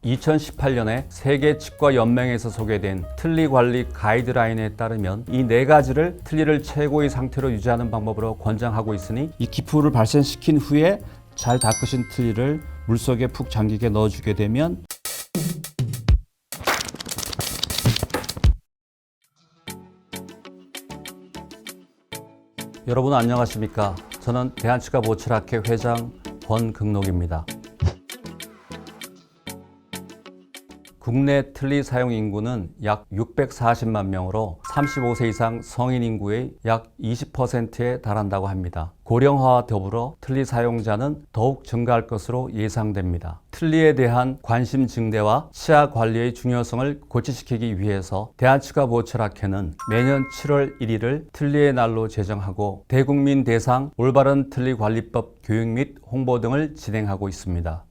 2018년에 세계 치과 연맹에서 소개된 틀니 관리 가이드라인에 따르면 이 네 가지를 틀니를 최고의 상태로 유지하는 방법으로 권장하고 있으니 이 기포를 발생시킨 후에 잘 닦으신 틀니를 물속에 푹 잠기게 넣어주게 되면 여러분 안녕하십니까? 저는 대한치과 보철학회 회장 권극록입니다. 국내 틀니 사용 인구는 약 640만 명으로 35세 이상 성인 인구의 약 20%에 달한다고 합니다. 고령화와 더불어 틀니 사용자는 더욱 증가할 것으로 예상됩니다. 틀니에 대한 관심 증대와 치아 관리의 중요성을 고취시키기 위해서 대한치과 보철학회는 매년 7월 1일을 틀니의 날로 제정하고 대국민 대상 올바른 틀니 관리법 교육 및 홍보 등을 진행하고 있습니다.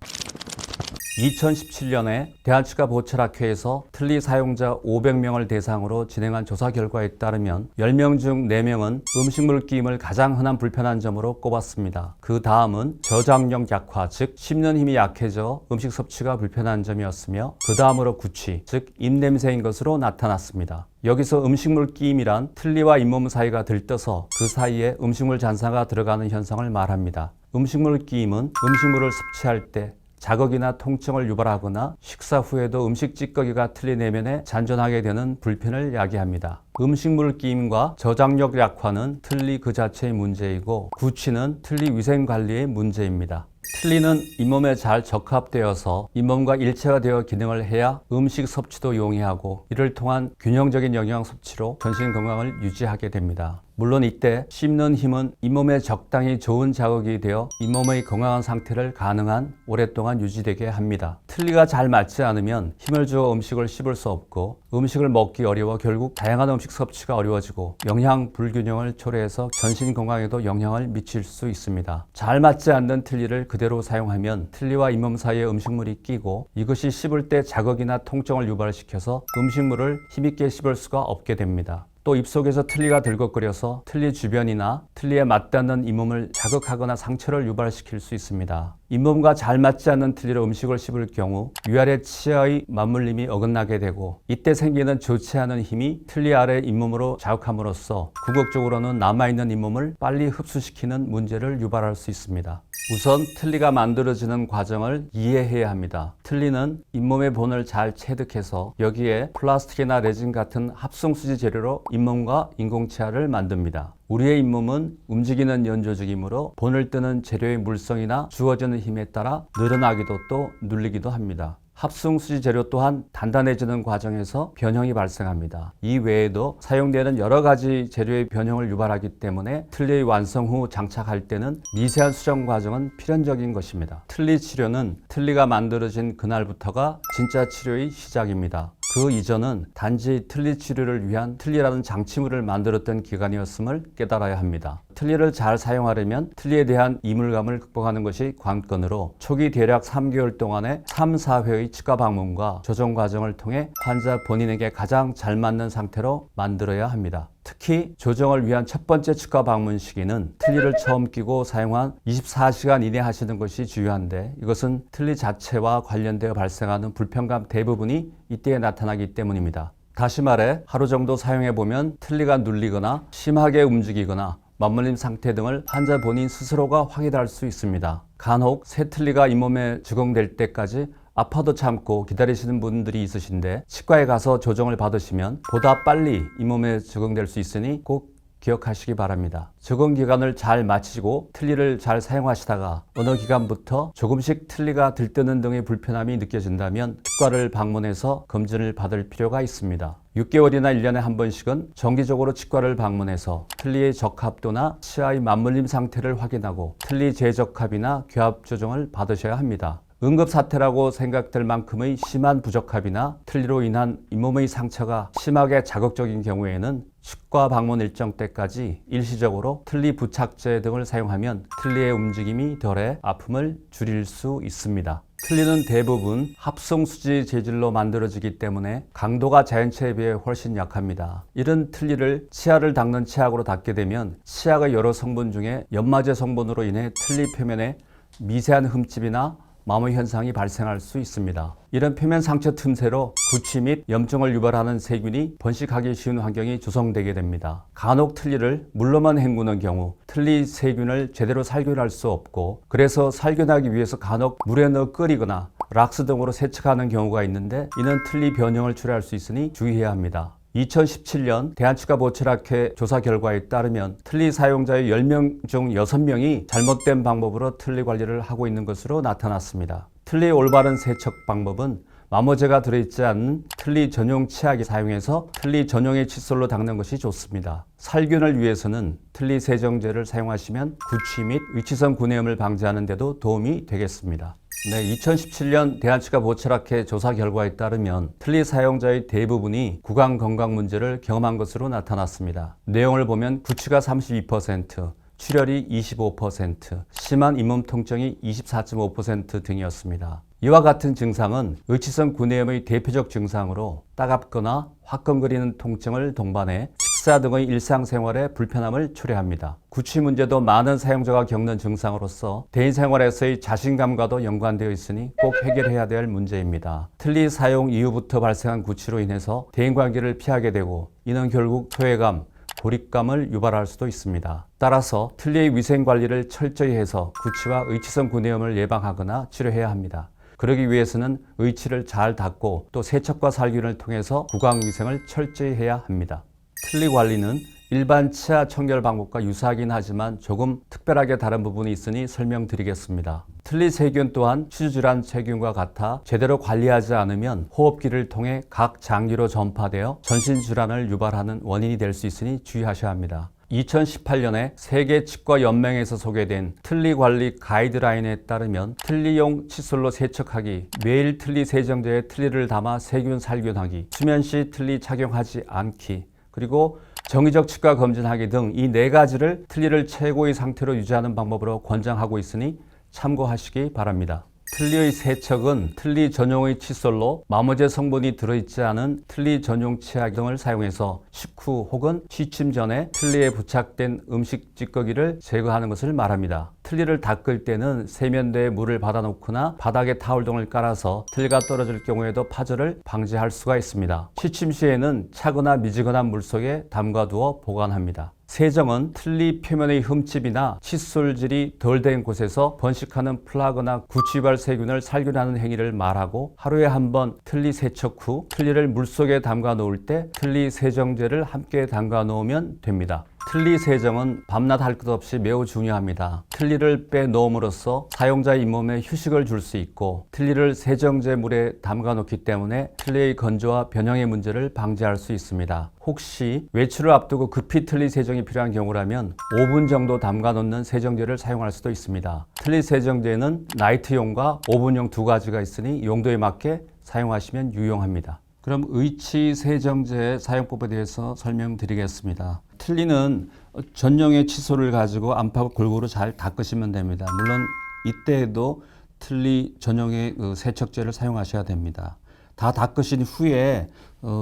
2017년에 대한치과 보철학회에서 틀니 사용자 500명을 대상으로 진행한 조사 결과에 따르면 10명 중 4명은 음식물 끼임을 가장 흔한 불편한 점으로 꼽았습니다. 그 다음은 저장력 약화, 즉 씹는 힘이 약해져 음식 섭취가 불편한 점이었으며 그 다음으로 구취, 즉 입냄새인 것으로 나타났습니다. 여기서 음식물 끼임이란 틀니와 잇몸 사이가 들떠서 그 사이에 음식물 잔사가 들어가는 현상을 말합니다. 음식물 끼임은 음식물을 섭취할 때 자극이나 통증을 유발하거나 식사 후에도 음식 찌꺼기가 틀니 내면에 잔존하게 되는 불편을 야기합니다. 음식물 끼임과 저장력 약화는 틀니 그 자체의 문제이고 구취는 틀니 위생 관리의 문제입니다. 틀니는 잇몸에 잘 적합되어서 잇몸과 일체가 되어 기능을 해야 음식 섭취도 용이하고 이를 통한 균형적인 영양 섭취로 전신 건강을 유지하게 됩니다. 물론 이때 씹는 힘은 잇몸에 적당히 좋은 자극이 되어 잇몸의 건강한 상태를 가능한 오랫동안 유지되게 합니다. 틀니가 잘 맞지 않으면 힘을 주어 음식을 씹을 수 없고 음식을 먹기 어려워 결국 다양한 음식 섭취가 어려워지고 영양 불균형을 초래해서 전신 건강에도 영향을 미칠 수 있습니다. 잘 맞지 않는 틀니를 그대로 사용하면 틀니와 잇몸 사이에 음식물이 끼고 이것이 씹을 때 자극이나 통증을 유발시켜서 음식물을 힘있게 씹을 수가 없게 됩니다. 또 입속에서 틀니가 들걱거려서 틀니 주변이나 틀니에 맞닿는 잇몸을 자극하거나 상처를 유발시킬 수 있습니다. 잇몸과 잘 맞지 않는 틀니로 음식을 씹을 경우 위아래 치아의 맞물림이 어긋나게 되고 이때 생기는 좋지 않은 힘이 틀니 아래 잇몸으로 자극함으로써 궁극적으로는 남아있는 잇몸을 빨리 흡수시키는 문제를 유발할 수 있습니다. 우선 틀니가 만들어지는 과정을 이해해야 합니다. 틀니는 잇몸의 본을 잘 체득해서 여기에 플라스틱이나 레진 같은 합성수지 재료로 잇몸과 인공치아를 만듭니다. 우리의 잇몸은 움직이는 연조직이므로 본을 뜨는 재료의 물성이나 주어지는 힘에 따라 늘어나기도 또 눌리기도 합니다. 합성수지 재료 또한 단단해지는 과정에서 변형이 발생합니다. 이 외에도 사용되는 여러 가지 재료의 변형을 유발하기 때문에 틀니의 완성 후 장착할 때는 미세한 수정 과정은 필연적인 것입니다. 틀니 치료는 틀니가 만들어진 그날부터가 진짜 치료의 시작입니다. 그 이전은 단지 틀니 치료를 위한 틀니라는 장치물을 만들었던 기간이었음을 깨달아야 합니다. 틀니를 잘 사용하려면 틀니에 대한 이물감을 극복하는 것이 관건으로 초기 대략 3개월 동안의 3, 4회의 치과 방문과 조정 과정을 통해 환자 본인에게 가장 잘 맞는 상태로 만들어야 합니다. 특히 조정을 위한 첫 번째 치과 방문 시기는 틀니를 처음 끼고 사용한 24시간 이내 하시는 것이 중요한데 이것은 틀니 자체와 관련되어 발생하는 불편감 대부분이 이때에 나타나기 때문입니다. 다시 말해 하루 정도 사용해보면 틀니가 눌리거나 심하게 움직이거나 맞물림 상태 등을 환자 본인 스스로가 확인할 수 있습니다. 간혹 새 틀니가 잇몸에 적용될 때까지 아파도 참고 기다리시는 분들이 있으신데 치과에 가서 조정을 받으시면 보다 빨리 잇몸에 적용될 수 있으니 꼭 기억하시기 바랍니다. 적응 기간을 잘 마치고 틀니를 잘 사용하시다가 어느 기간부터 조금씩 틀니가 들뜨는 등의 불편함이 느껴진다면 치과를 방문해서 검진을 받을 필요가 있습니다. 6개월이나 1년에 한 번씩은 정기적으로 치과를 방문해서 틀니의 적합도나 치아의 맞물림 상태를 확인하고 틀니 재적합이나 교합 조정을 받으셔야 합니다. 응급사태라고 생각될 만큼의 심한 부적합이나 틀니로 인한 잇몸의 상처가 심하게 자극적인 경우에는 치과 방문 일정 때까지 일시적으로 틀니 부착제 등을 사용하면 틀니의 움직임이 덜해 아픔을 줄일 수 있습니다. 틀니는 대부분 합성수지 재질로 만들어지기 때문에 강도가 자연체에 비해 훨씬 약합니다. 이런 틀니를 치아를 닦는 치약으로 닦게 되면 치약의 여러 성분 중에 연마제 성분으로 인해 틀니 표면에 미세한 흠집이나 마모 현상이 발생할 수 있습니다. 이런 표면 상처 틈새로 구취 및 염증을 유발하는 세균이 번식하기 쉬운 환경이 조성되게 됩니다. 간혹 틀니를 물로만 헹구는 경우 틀니 세균을 제대로 살균할 수 없고, 그래서 살균하기 위해서 간혹 물에 넣어 끓이거나 락스 등으로 세척하는 경우가 있는데, 이는 틀니 변형을 초래할 수 있으니 주의해야 합니다. 2017년 대한치과보철학회 조사 결과에 따르면 틀니 사용자의 10명 중 6명이 잘못된 방법으로 틀니 관리를 하고 있는 것으로 나타났습니다. 틀니의 올바른 세척 방법은 마모제가 들어있지 않은 틀니 전용 치약을 사용해서 틀니 전용의 칫솔로 닦는 것이 좋습니다. 살균을 위해서는 틀니 세정제를 사용하시면 구취 및 위치성 구내염을 방지하는 데도 도움이 되겠습니다. 2017년 대한치과보철학회 조사 결과에 따르면 틀니 사용자의 대부분이 구강 건강 문제를 경험한 것으로 나타났습니다. 내용을 보면 구취가 32%, 출혈이 25%, 심한 잇몸 통증이 24.5% 등이었습니다. 이와 같은 증상은 의치성 구내염의 대표적 증상으로 따갑거나 화끈거리는 통증을 동반해 식사 등의 일상생활에 불편함을 초래합니다. 구취 문제도 많은 사용자가 겪는 증상으로서 대인생활에서의 자신감과도 연관되어 있으니 꼭 해결해야 될 문제입니다. 틀니 사용 이후부터 발생한 구취로 인해서 대인관계를 피하게 되고, 이는 결국 소외감, 고립감을 유발할 수도 있습니다. 따라서 틀니의 위생관리를 철저히 해서 구취와 의치성 구내염을 예방하거나 치료해야 합니다. 그러기 위해서는 의치를 잘 닦고 또 세척과 살균을 통해서 구강위생을 철저히 해야 합니다. 틀니 관리는 일반 치아 청결 방법과 유사하긴 하지만 조금 특별하게 다른 부분이 있으니 설명드리겠습니다. 틀니 세균 또한 치주질환 세균과 같아 제대로 관리하지 않으면 호흡기를 통해 각 장기로 전파되어 전신질환을 유발하는 원인이 될 수 있으니 주의하셔야 합니다. 2018년에 세계치과연맹에서 소개된 틀니 관리 가이드라인에 따르면 틀니용 칫솔로 세척하기, 매일 틀니 세정제에 틀니를 담아 세균 살균하기, 수면 시 틀니 착용하지 않기, 그리고 정기적 치과 검진하기 등 이 4가지를 틀니를 최고의 상태로 유지하는 방법으로 권장하고 있으니 참고하시기 바랍니다. 틀니의 세척은 틀니 전용의 칫솔로 마모제 성분이 들어있지 않은 틀니 전용 치약 등을 사용해서 식후 혹은 취침 전에 틀니에 부착된 음식 찌꺼기를 제거하는 것을 말합니다. 틀니를 닦을 때는 세면대에 물을 받아놓거나 바닥에 타올 등을 깔아서 틀니가 떨어질 경우에도 파절을 방지할 수가 있습니다. 취침 시에는 차거나 미지근한 물 속에 담가두어 보관합니다. 세정은 틀니 표면의 흠집이나 칫솔질이 덜 된 곳에서 번식하는 플라그나 구취발 세균을 살균하는 행위를 말하고, 하루에 한 번 틀니 세척 후 틀니를 물속에 담가 놓을 때 틀니 세정제를 함께 담가 놓으면 됩니다. 틀니 세정은 밤낮 할 것 없이 매우 중요합니다. 틀니를 빼놓음으로써 사용자의 잇몸에 휴식을 줄 수 있고, 틀니를 세정제 물에 담가 놓기 때문에 틀니의 건조와 변형의 문제를 방지할 수 있습니다. 혹시 외출을 앞두고 급히 틀니 세정이 필요한 경우라면 5분 정도 담가 놓는 세정제를 사용할 수도 있습니다. 틀니 세정제는 나이트용과 오븐용 2가지가 있으니 용도에 맞게 사용하시면 유용합니다. 그럼 의치 세정제 사용법에 대해서 설명드리겠습니다. 틀니는 전용의 칫솔을 가지고 안팎을 골고루 잘 닦으시면 됩니다. 물론 이때에도 틀니 전용의 세척제를 사용하셔야 됩니다. 다 닦으신 후에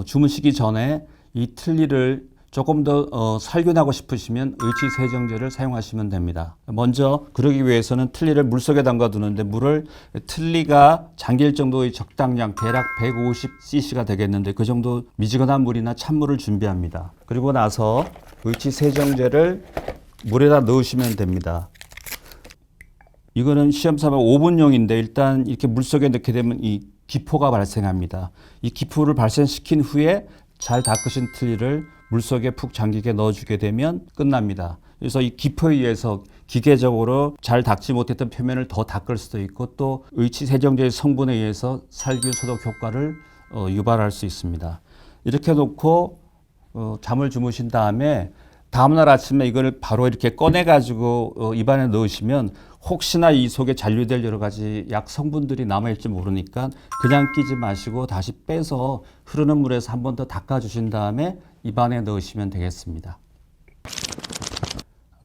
주무시기 전에 이 틀니를 조금 더 살균하고 싶으시면 의치 세정제를 사용하시면 됩니다. 먼저 그러기 위해서는 틀니를 물속에 담가 두는데, 물을 틀니가 잠길 정도의 적당량, 대략 150cc가 되겠는데 그 정도 미지근한 물이나 찬물을 준비합니다. 그리고 나서 의치 세정제를 물에다 넣으시면 됩니다. 이거는 시험삼아 5분용인데 일단 이렇게 물속에 넣게 되면 이 기포가 발생합니다. 이 기포를 발생시킨 후에 잘 닦으신 틀니를 물속에 푹 잠기게 넣어주게 되면 끝납니다. 그래서 이 기포에 의해서 기계적으로 잘 닦지 못했던 표면을 더 닦을 수도 있고, 또 의치 세정제의 성분에 의해서 살균 소독 효과를 유발할 수 있습니다. 이렇게 놓고 잠을 주무신 다음에 다음날 아침에 이걸 바로 이렇게 꺼내 가지고 입안에 넣으시면 혹시나 이 속에 잔류될 여러 가지 약 성분들이 남아있을지 모르니까 그냥 끼지 마시고 다시 빼서 흐르는 물에서 한 번 더 닦아주신 다음에 입안에 넣으시면 되겠습니다.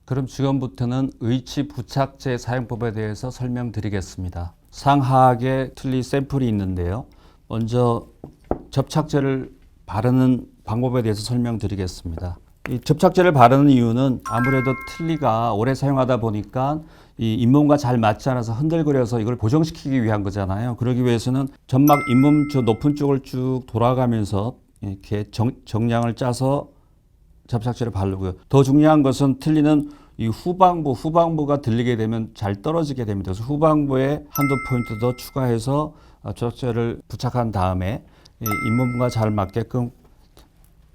그럼 지금부터는 의치 부착제 사용법에 대해서 설명드리겠습니다. 상하하게 틀니 샘플이 있는데요. 먼저 접착제를 바르는 방법에 대해서 설명드리겠습니다. 이 접착제를 바르는 이유는 아무래도 틀니가 오래 사용하다 보니까 이 잇몸과 잘 맞지 않아서 흔들거려서 이걸 고정시키기 위한 거잖아요. 그러기 위해서는 점막 잇몸 저 높은 쪽을 쭉 돌아가면서 이렇게 정량을 짜서 접착제를 바르고요. 더 중요한 것은 틀니는 이 후방부가 들리게 되면 잘 떨어지게 됩니다. 그래서 후방부에 한두 포인트 더 추가해서 접착제를 부착한 다음에 잇몸과 잘 맞게끔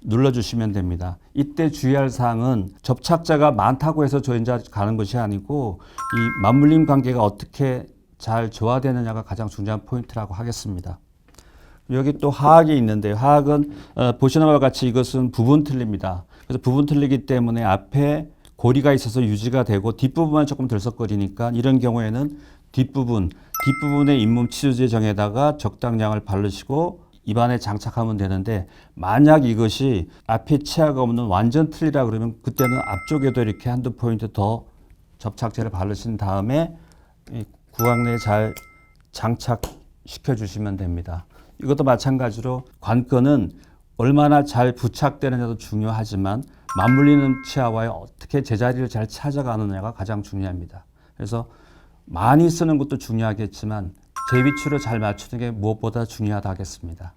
눌러주시면 됩니다. 이때 주의할 사항은 접착제가 많다고 해서 조연자 가는 것이 아니고 이 맞물림 관계가 어떻게 잘 조화되느냐가 가장 중요한 포인트라고 하겠습니다. 여기 또 하악이 있는데요. 하악은 보시는 바와 같이 이것은 부분 틀니입니다. 그래서 부분 틀니기 때문에 앞에 고리가 있어서 유지가 되고 뒷부분만 조금 들썩거리니까 이런 경우에는 뒷부분의 잇몸 치료제 정에다가 적당량을 바르시고 입안에 장착하면 되는데, 만약 이것이 앞에 치아가 없는 완전 틀니라 그러면 그때는 앞쪽에도 이렇게 한두 포인트 더 접착제를 바르신 다음에 구강 내에 잘 장착시켜 주시면 됩니다. 이것도 마찬가지로 관건은 얼마나 잘 부착되느냐도 중요하지만 맞물리는 치아와의 어떻게 제자리를 잘 찾아가느냐가 가장 중요합니다. 그래서 많이 쓰는 것도 중요하겠지만 제 위치로 잘 맞추는 게 무엇보다 중요하다 하겠습니다.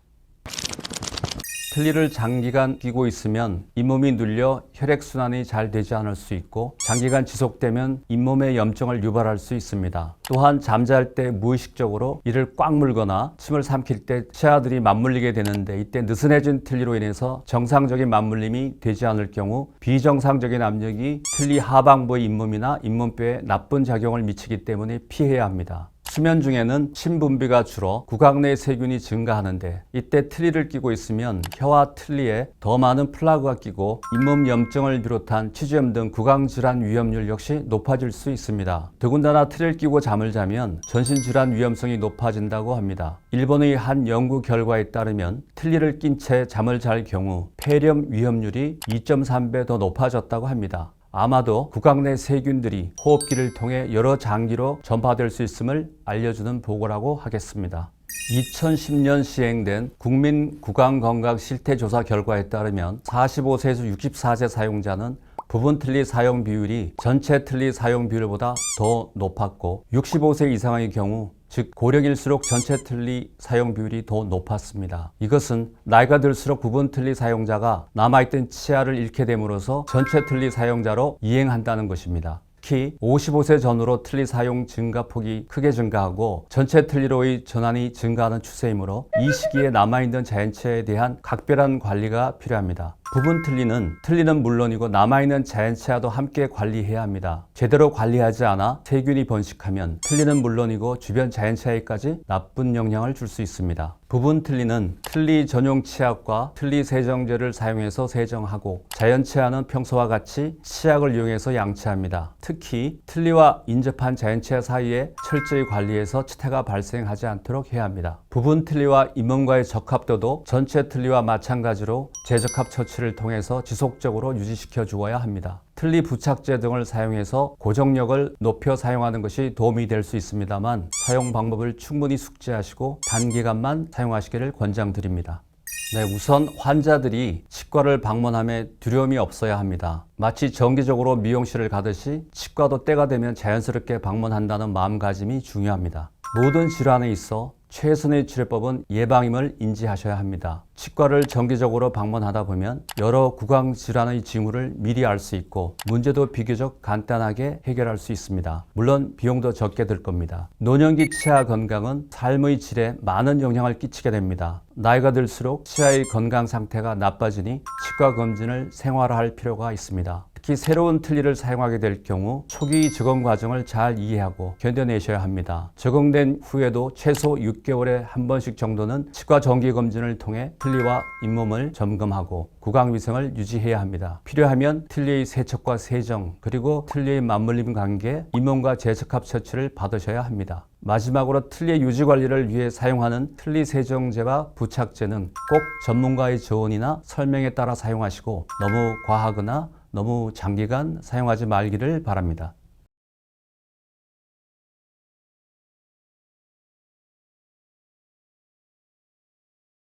틀니를 장기간 끼고 있으면 잇몸이 눌려 혈액순환이 잘 되지 않을 수 있고 장기간 지속되면 잇몸의 염증을 유발할 수 있습니다. 또한 잠잘 때 무의식적으로 이를 꽉 물거나 침을 삼킬 때 치아들이 맞물리게 되는데, 이때 느슨해진 틀니로 인해서 정상적인 맞물림이 되지 않을 경우 비정상적인 압력이 틀니 하방부의 잇몸이나 잇몸뼈에 나쁜 작용을 미치기 때문에 피해야 합니다. 수면 중에는 침 분비가 줄어 구강 내 세균이 증가하는데, 이때 틀니를 끼고 있으면 혀와 틀니에 더 많은 플라그가 끼고 잇몸 염증을 비롯한 치주염 등 구강 질환 위험률 역시 높아질 수 있습니다. 더군다나 틀니를 끼고 잠을 자면 전신 질환 위험성이 높아진다고 합니다. 일본의 한 연구 결과에 따르면 틀니를 낀 채 잠을 잘 경우 폐렴 위험률이 2.3배 더 높아졌다고 합니다. 아마도 구강 내 세균들이 호흡기를 통해 여러 장기로 전파될 수 있음을 알려주는 보고라고 하겠습니다. 2010년 시행된 국민 구강건강 실태조사 결과에 따르면 45세에서 64세 사용자는 부분 틀니 사용 비율이 전체 틀니 사용 비율보다 더 높았고, 65세 이상의 경우 즉 고령일수록 전체 틀니 사용 비율이 더 높았습니다. 이것은 나이가 들수록 부분 틀니 사용자가 남아있던 치아를 잃게 됨으로써 전체 틀니 사용자로 이행한다는 것입니다. 특히 55세 전후로 틀니 사용 증가폭이 크게 증가하고 전체 틀니로의 전환이 증가하는 추세이므로 이 시기에 남아있는 자연치아에 대한 각별한 관리가 필요합니다. 부분 틀니는 물론이고 남아있는 자연치아도 함께 관리해야 합니다. 제대로 관리하지 않아 세균이 번식하면 틀니는 물론이고 주변 자연치아에까지 나쁜 영향을 줄 수 있습니다. 부분 틀니는 틀니 전용 치약과 틀니 세정제를 사용해서 세정하고, 자연치아는 평소와 같이 치약을 이용해서 양치합니다. 특히 틀니와 인접한 자연치아 사이에 철저히 관리해서 치태가 발생하지 않도록 해야 합니다. 부분 틀니와 잇몸과의 적합도도 전체 틀니와 마찬가지로 재적합 처치를 통해서 지속적으로 유지시켜 주어야 합니다. 틀니 부착제 등을 사용해서 고정력을 높여 사용하는 것이 도움이 될 수 있습니다만, 사용 방법을 충분히 숙지하시고 단기간만 사용하시기를 권장드립니다. 우선 환자들이 치과를 방문함에 두려움이 없어야 합니다. 마치 정기적으로 미용실을 가듯이 치과도 때가 되면 자연스럽게 방문한다는 마음가짐이 중요합니다. 모든 질환에 있어 최선의 치료법은 예방임을 인지하셔야 합니다. 치과를 정기적으로 방문하다 보면 여러 구강 질환의 징후를 미리 알 수 있고 문제도 비교적 간단하게 해결할 수 있습니다. 물론 비용도 적게 들 겁니다. 노년기 치아 건강은 삶의 질에 많은 영향을 끼치게 됩니다. 나이가 들수록 치아의 건강 상태가 나빠지니 치과 검진을 생활화할 필요가 있습니다. 특히 새로운 틀니를 사용하게 될 경우 초기 적응 과정을 잘 이해하고 견뎌내셔야 합니다. 적응된 후에도 최소 6개월에 한 번씩 정도는 치과 정기 검진을 통해 틀니와 잇몸을 점검하고 구강 위생을 유지해야 합니다. 필요하면 틀니의 세척과 세정, 그리고 틀니의 맞물림 관계, 잇몸과 재적합 처치를 받으셔야 합니다. 마지막으로 틀니 유지 관리를 위해 사용하는 틀니 세정제와 부착제는 꼭 전문가의 조언이나 설명에 따라 사용하시고 너무 과하거나 너무 장기간 사용하지 말기를 바랍니다.